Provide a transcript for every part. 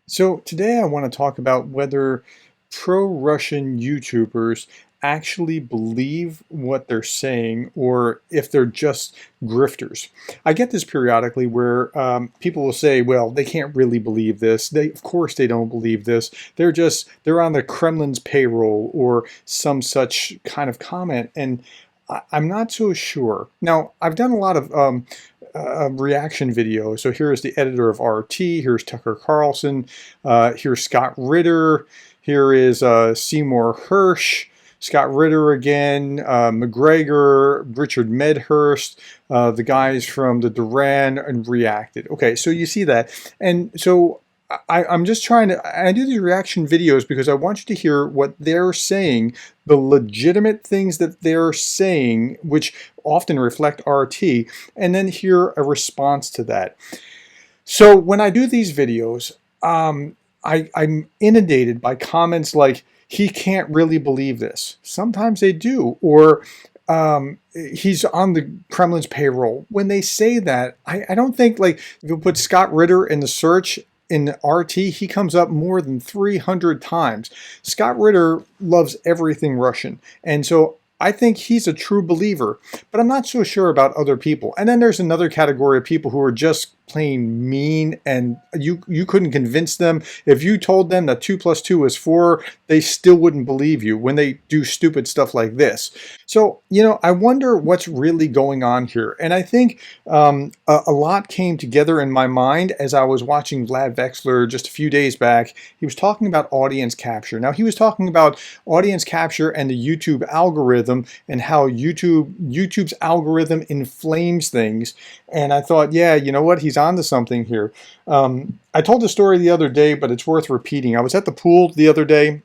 So today I want to talk about whether pro-Russian YouTubers actually believe what they're saying or if they're just grifters. I get this periodically where people will say, well, they can't really believe this. Of course they don't believe this. They're on the Kremlin's payroll or some such kind of comment. And I'm not so sure. Now, I've done a lot of reaction videos. So here's the editor of RT, here's Tucker Carlson, here's Scott Ritter, here is Seymour Hersh, Scott Ritter again, McGregor, Richard Medhurst, the guys from the Duran and Reacted. Okay, so you see that. And so I'm just trying to, I do these reaction videos because I want you to hear what they're saying, the legitimate things that they're saying, which often reflect RT, and then hear a response to that. So when I do these videos, I'm inundated by comments like, he can't really believe this. Sometimes they do, or he's on the Kremlin's payroll. When they say that, I don't think, like, if you put Scott Ritter in the search in RT, he comes up more than 300 times. Scott Ritter loves everything Russian. And so I think he's a true believer, but I'm not so sure about other people. And then there's another category of people who are just plain mean, and you couldn't convince them. If you told them that 2 + 2 is 4, they still wouldn't believe you when they do stupid stuff like this. So, I wonder what's really going on here. And I think a lot came together in my mind as I was watching Vlad Vexler just a few days back. He was talking about audience capture. Now, he was talking about audience capture and the YouTube algorithm and how YouTube's algorithm inflames things. And I thought, yeah, you know what? He's onto something here. I told the story the other day, but it's worth repeating. I was at the pool the other day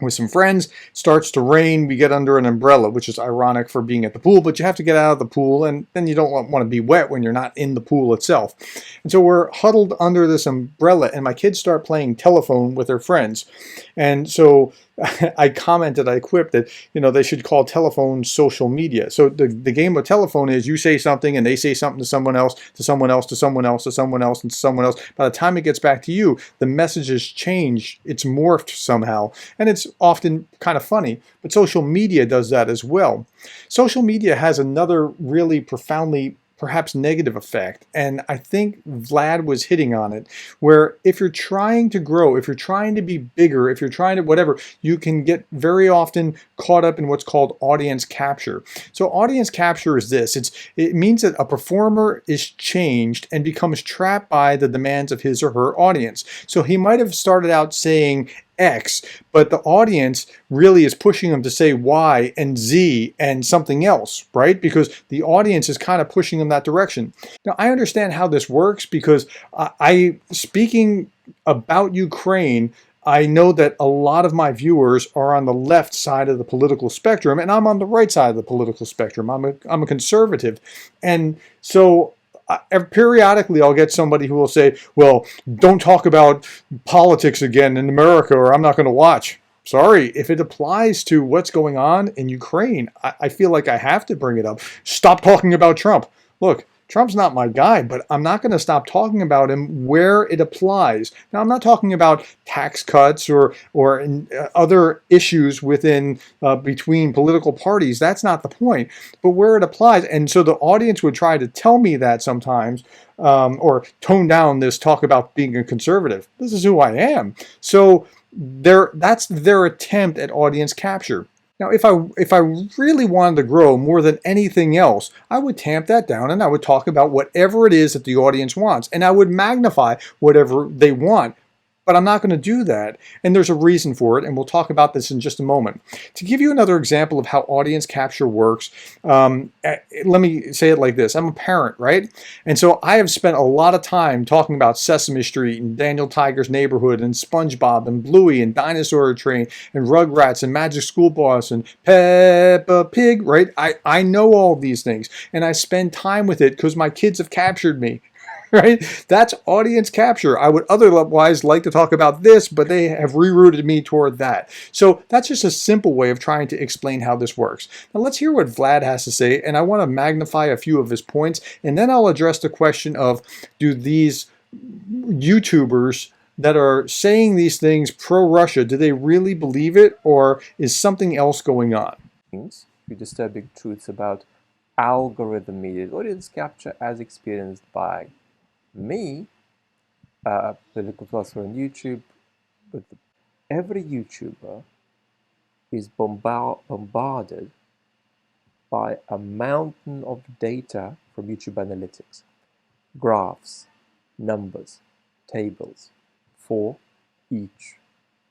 with some friends. It starts to rain. We get under an umbrella, which is ironic for being at the pool, but you have to get out of the pool, and then you don't want to be wet when you're not in the pool itself. And so we're huddled under this umbrella, and my kids start playing telephone with their friends. And so I commented, I quipped that, they should call telephone social media. So the game of telephone is you say something and they say something to someone else, to someone else, to someone else, to someone else, and to someone else. By the time it gets back to you, the message has changed. It's morphed somehow. And it's often kind of funny, but social media does that as well. Social media has another really profoundly perhaps negative effect, and I think Vlad was hitting on it, where if you're trying to grow, if you're trying to be bigger, if you're trying to whatever, you can get very often caught up in what's called audience capture. So audience capture is this. It means that a performer is changed and becomes trapped by the demands of his or her audience. So he might have started out saying X, but the audience really is pushing them to say Y and Z and something else, right? Because the audience is kind of pushing them that direction. Now, I understand how this works because speaking about Ukraine, I know that a lot of my viewers are on the left side of the political spectrum, and I'm on the right side of the political spectrum. I'm a conservative. And so periodically I'll get somebody who will say, well, don't talk about politics again in America or I'm not going to watch. Sorry, if it applies to what's going on in Ukraine, I feel like I have to bring it up. Stop talking about Trump. Look, Trump's not my guy, but I'm not going to stop talking about him where it applies. Now, I'm not talking about tax cuts or other issues between political parties. That's not the point. But where it applies, and so the audience would try to tell me that sometimes, or tone down this talk about being a conservative. This is who I am. So that's their attempt at audience capture. Now, if I really wanted to grow more than anything else, I would tamp that down and I would talk about whatever it is that the audience wants, and I would magnify whatever they want. But I'm not going to do that, and there's a reason for it, and we'll talk about this in just a moment. To give you another example of how audience capture works, let me say it like this. I'm a parent, right? And so I have spent a lot of time talking about Sesame Street and Daniel Tiger's Neighborhood and SpongeBob and Bluey and Dinosaur Train and Rugrats and Magic School Bus and Peppa Pig, right? I know all these things, and I spend time with it because my kids have captured me. Right? That's audience capture. I would otherwise like to talk about this, but they have rerouted me toward that. So that's just a simple way of trying to explain how this works. Now let's hear what Vlad has to say, and I want to magnify a few of his points, and then I'll address the question of, do these YouTubers that are saying these things pro-Russia, do they really believe it, or is something else going on? Disturbing truths about algorithm-mediated audience capture as experienced by me, a political philosopher on YouTube. But every YouTuber is bombarded by a mountain of data from YouTube analytics, graphs, numbers, tables for each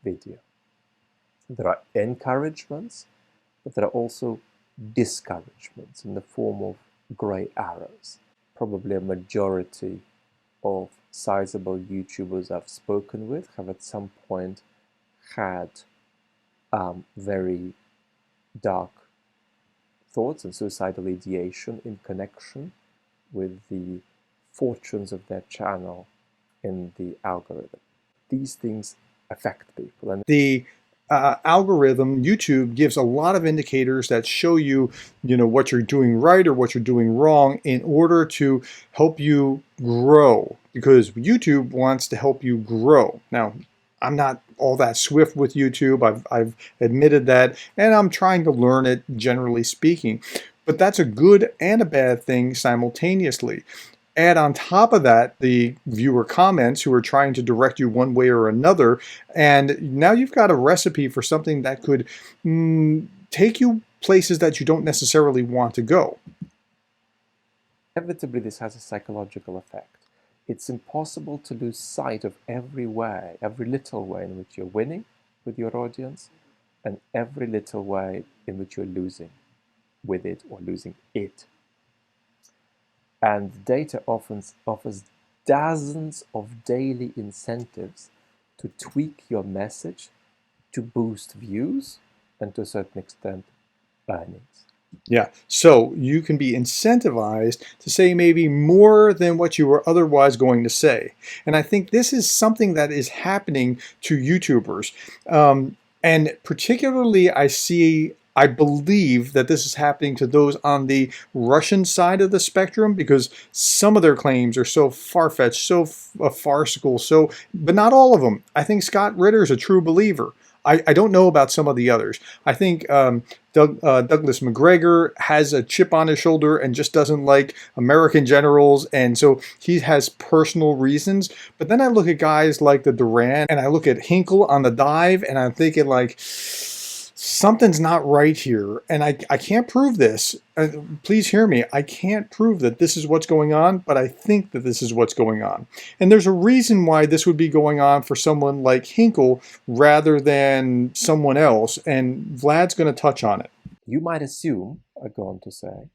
video. There are encouragements, but there are also discouragements in the form of gray arrows. Probably a majority of sizable YouTubers I've spoken with have at some point had very dark thoughts and suicidal ideation in connection with the fortunes of their channel in the algorithm. These things affect people. And the algorithm, YouTube gives a lot of indicators that show you, what you're doing right or what you're doing wrong in order to help you grow, because YouTube wants to help you grow. Now, I'm not all that swift with YouTube. I've admitted that, and I'm trying to learn it, generally speaking. But that's a good and a bad thing simultaneously. Add on top of that the viewer comments who are trying to direct you one way or another, and now you've got a recipe for something that could take you places that you don't necessarily want to go. Inevitably, this has a psychological effect. It's impossible to lose sight of every little way in which you're winning with your audience, and every little way in which you're losing with it or losing it. And data often offers dozens of daily incentives to tweak your message to boost views and, to a certain extent, earnings. Yeah, so you can be incentivized to say maybe more than what you were otherwise going to say. And I think this is something that is happening to YouTubers. And particularly I believe that this is happening to those on the Russian side of the spectrum, because some of their claims are so far-fetched, so farcical, but not all of them. I think Scott Ritter is a true believer. I don't know about some of the others. I think Douglas McGregor has a chip on his shoulder and just doesn't like American generals, and so he has personal reasons. But then I look at guys like the Duran, and I look at Hinkle on the dive, and I'm thinking like, something's not right here, and I can't prove this. Please hear me. I can't prove that this is what's going on, but I think that this is what's going on. And there's a reason why this would be going on for someone like Hinkle rather than someone else, and Vlad's going to touch on it. You might assume, I go on to say,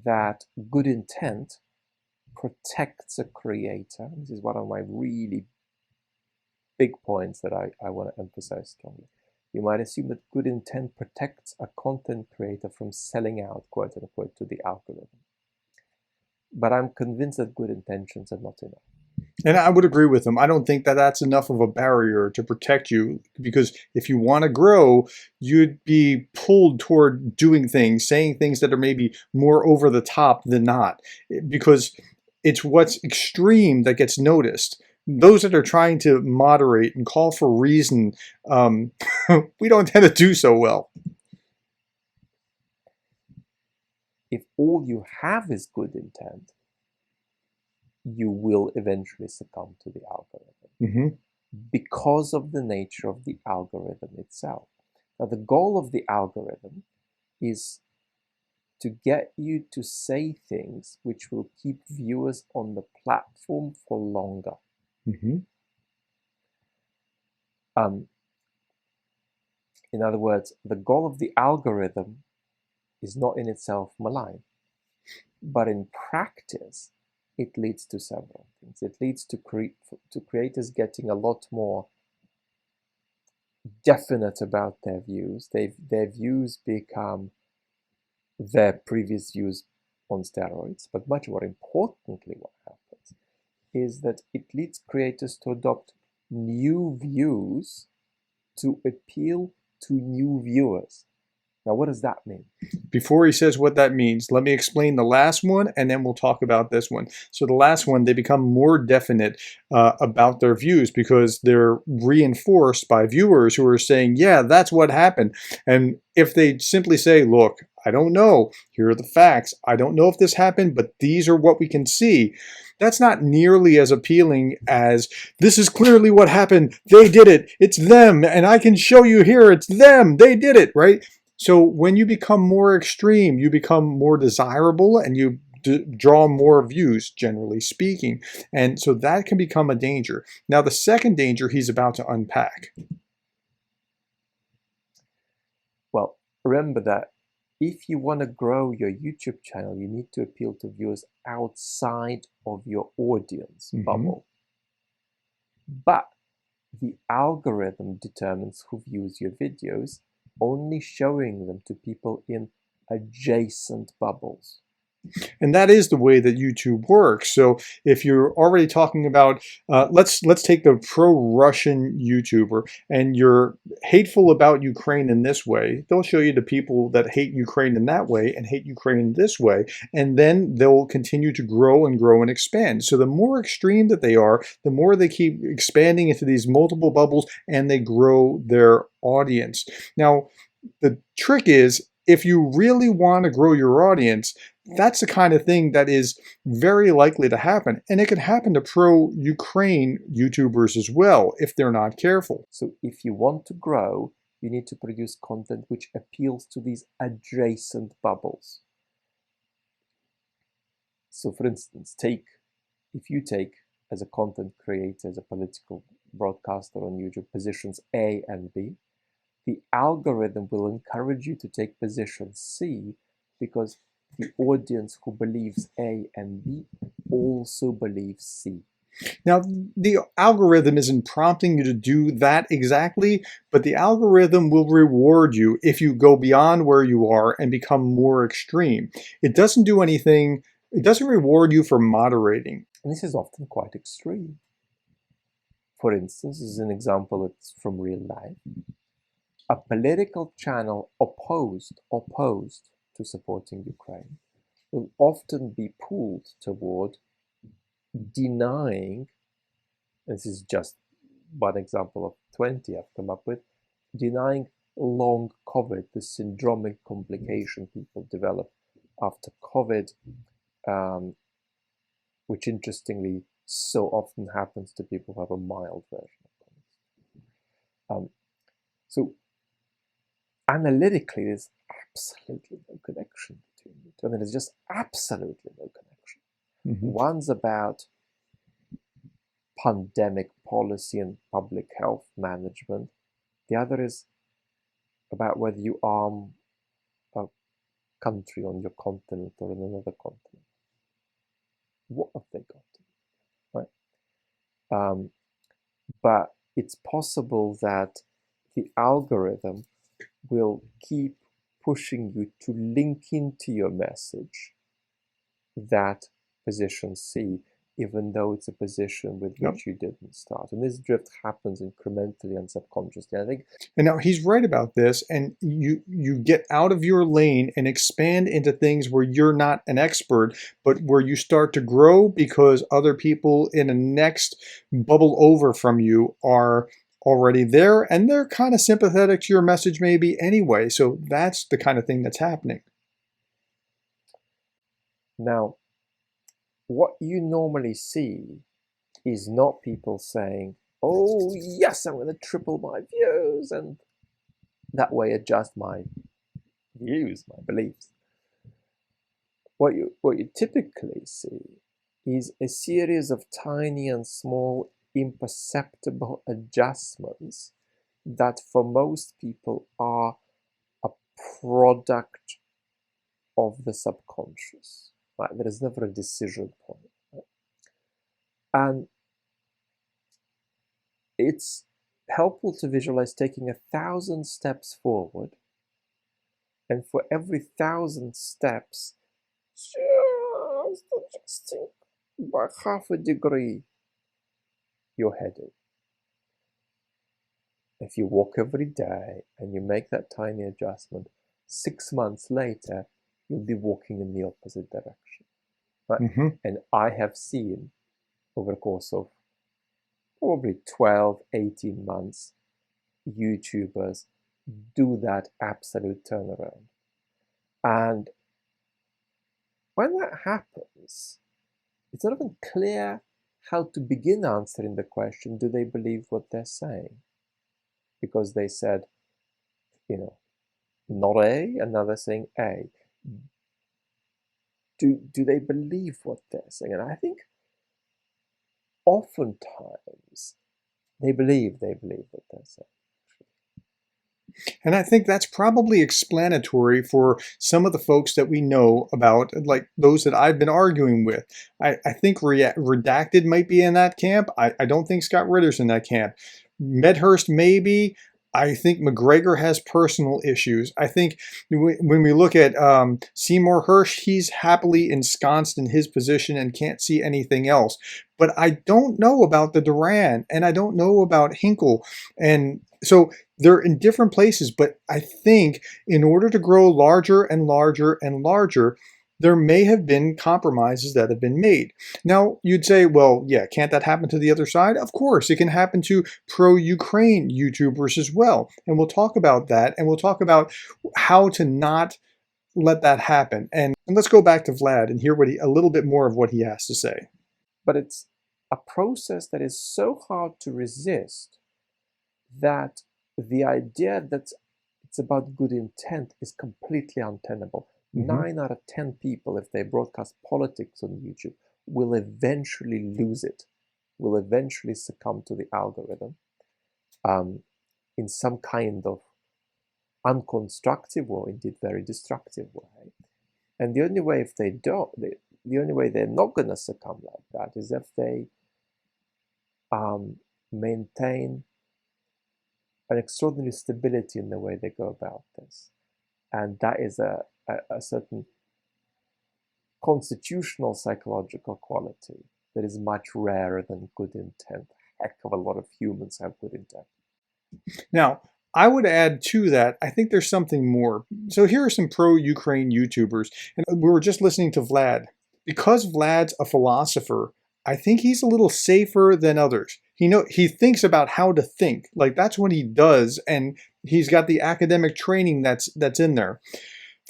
that good intent protects a creator. This is one of my really big points that I want to emphasize strongly. You might assume that good intent protects a content creator from selling out, quote unquote, to the algorithm. But I'm convinced that good intentions are not enough. And I would agree with him. I don't think that that's enough of a barrier to protect you, because if you want to grow, you'd be pulled toward doing things, saying things that are maybe more over the top than not, because it's what's extreme that gets noticed. Those that are trying to moderate and call for reason, we don't tend to do so well. If all you have is good intent, you will eventually succumb to the algorithm because of the nature of the algorithm itself. Now, the goal of the algorithm is to get you to say things which will keep viewers on the platform for longer. In other words, the goal of the algorithm is not in itself malign, but in practice, it leads to several things. It leads to creators getting a lot more definite about their views. Their views become their previous views on steroids. But much more importantly, what happens is that it leads creators to adopt new views to appeal to new viewers. Now, what does that mean? Before he says what that means, let me explain the last one and then we'll talk about this one. So the last one, they become more definite about their views because they're reinforced by viewers who are saying, yeah, that's what happened. And if they simply say, look, I don't know, here are the facts, I don't know if this happened, but these are what we can see, that's not nearly as appealing as this is clearly what happened, they did it, it's them, and I can show you here, it's them, they did it, right? So when you become more extreme, you become more desirable and you draw more views, generally speaking. And so that can become a danger. Now, the second danger he's about to unpack. Well, remember that if you want to grow your YouTube channel, you need to appeal to viewers outside of your audience bubble. But the algorithm determines who views your videos, only showing them to people in adjacent bubbles. And that is the way that YouTube works. So if you're already talking about, let's take the pro-Russian YouTuber, and you're hateful about Ukraine in this way, they'll show you the people that hate Ukraine in that way and hate Ukraine this way, and then they'll continue to grow and grow and expand. So the more extreme that they are, the more they keep expanding into these multiple bubbles and they grow their audience. Now, the trick is, if you really want to grow your audience, that's the kind of thing that is very likely to happen. And it can happen to pro-Ukraine YouTubers as well if they're not careful. So if you want to grow, you need to produce content which appeals to these adjacent bubbles. So for instance, if you take as a content creator, as a political broadcaster on YouTube, positions A and B, the algorithm will encourage you to take position C because the audience who believes A and B also believes C. Now, the algorithm isn't prompting you to do that exactly, but the algorithm will reward you if you go beyond where you are and become more extreme. It doesn't do anything, it doesn't reward you for moderating. And this is often quite extreme. For instance, this is an example that's from real life. A political channel opposed to supporting Ukraine will often be pulled toward denying, this is just one example of 20 I've come up with, denying long COVID, the syndromic complication people develop after COVID, which interestingly so often happens to people who have a mild version of COVID. So analytically, there's absolutely no connection between the two. I mean, there's just absolutely no connection. One's about pandemic policy and public health management. The other is about whether you arm a country on your continent or in another continent. What have they got to do, right? But it's possible that the algorithm will keep pushing you to link into your message that position C, even though it's a position with which you didn't start. And this drift happens incrementally and subconsciously, I think. And now he's right about this, and you get out of your lane and expand into things where you're not an expert, but where you start to grow because other people in a next bubble over from you are already there, and they're kind of sympathetic to your message maybe anyway. So that's the kind of thing that's happening. Now, what you normally see is not people saying, oh yes, I'm going to triple my views and that way adjust my views, my beliefs. What you typically see is a series of tiny and small imperceptible adjustments that for most people are a product of the subconscious. Right? There is never a decision point. Right? And it's helpful to visualize taking 1,000 steps forward, and for every 1,000 steps, just adjusting by half a degree you're headed. If you walk every day and you make that tiny adjustment, 6 months later, you'll be walking in the opposite direction. Right? Mm-hmm. And I have seen over the course of probably 12, 18 months, YouTubers do that absolute turnaround. And when that happens, it's not even clear how to begin answering the question, do they believe what they're saying? Because they said, not A, and now they're saying A. Do they believe what they're saying? And I think oftentimes they believe what they're saying. And I think that's probably explanatory for some of the folks that we know about, like those that I've been arguing with. I think Redacted might be in that camp. I don't think Scott Ritter's in that camp. Medhurst maybe. I think McGregor has personal issues. I think when we look at Seymour Hersh, he's happily ensconced in his position and can't see anything else. But I don't know about the Duran, and I don't know about Hinkle. And so they're in different places, but I think in order to grow larger and larger and larger, there may have been compromises that have been made. Now, you'd say, well, yeah, can't that happen to the other side? Of course, it can happen to pro-Ukraine YouTubers as well. And we'll talk about that, and we'll talk about how to not let that happen. And let's go back to Vlad and hear a little bit more of what he has to say. But it's a process that is so hard to resist that the idea that it's about good intent is completely untenable. 9 out of 10 people, if they broadcast politics on YouTube, will eventually lose it, will eventually succumb to the algorithm in some kind of unconstructive or indeed very destructive way. And the only way if they don't, the only way they're not going to succumb like that is if they maintain an extraordinary stability in the way they go about this. And that is a certain constitutional psychological quality that is much rarer than good intent. Heck of a lot of humans have good intent. Now, I would add to that, I think there's something more. So here are some pro-Ukraine YouTubers, and we were just listening to Vlad. Because Vlad's a philosopher, I think he's a little safer than others. He thinks about how to think. Like, that's what he does, and he's got the academic training that's in there.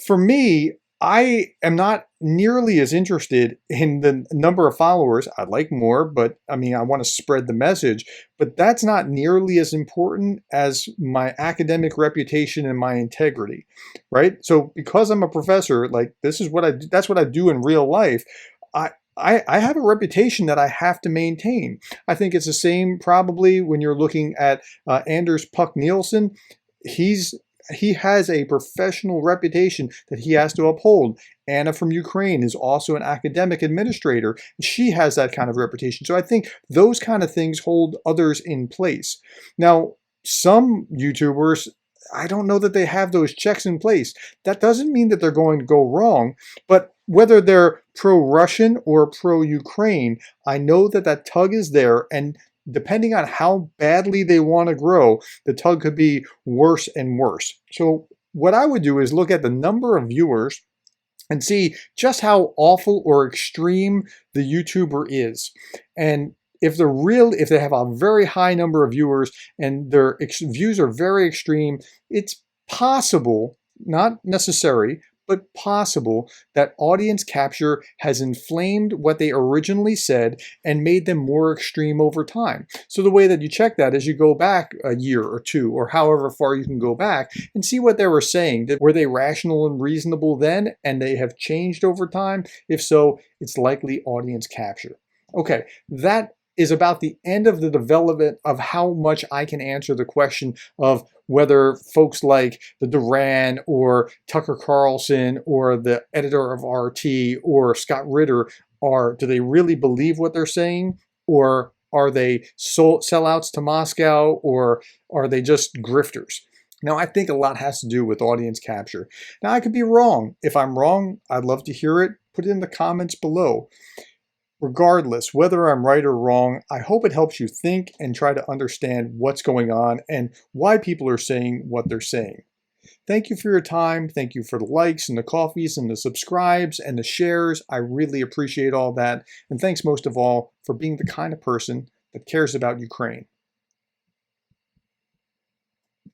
For me, I am not nearly as interested in the number of followers. I'd like more, but I mean, I want to spread the message, but that's not nearly as important as my academic reputation and my integrity, right? So because I'm a professor, like this is what I do, that's what I do in real life. I have a reputation that I have to maintain. I think it's the same probably when you're looking at Anders Puck Nielsen. He has a professional reputation that he has to uphold. Anna from Ukraine is also an academic administrator. She has that kind of reputation. So I think those kind of things hold others in place. Now, some YouTubers, I don't know that they have those checks in place. That doesn't mean that they're going to go wrong, but whether they're pro-Russian or pro-Ukraine, I know that that tug is there, and depending on how badly they want to grow, the tug could be worse and worse. So what I would do is look at the number of viewers and see just how awful or extreme the YouTuber is. And if they have a very high number of viewers and their views are very extreme, it's possible, not necessary, but possible that audience capture has inflamed what they originally said and made them more extreme over time. So the way that you check that is you go back a year or two, or however far you can go back, and see what they were saying. Were they rational and reasonable then, and they have changed over time? If so, it's likely audience capture. Okay, that is about the end of the development of how much I can answer the question of whether folks like the Duran or Tucker Carlson or the editor of RT or Scott Ritter do they really believe what they're saying, or are they sellouts to Moscow, or are they just grifters? Now, I think a lot has to do with audience capture. Now, I could be wrong. If I'm wrong, I'd love to hear it. Put it in the comments below. Regardless, whether I'm right or wrong, I hope it helps you think and try to understand what's going on and why people are saying what they're saying. Thank you for your time. Thank you for the likes and the coffees and the subscribes and the shares. I really appreciate all that. And thanks most of all for being the kind of person that cares about Ukraine.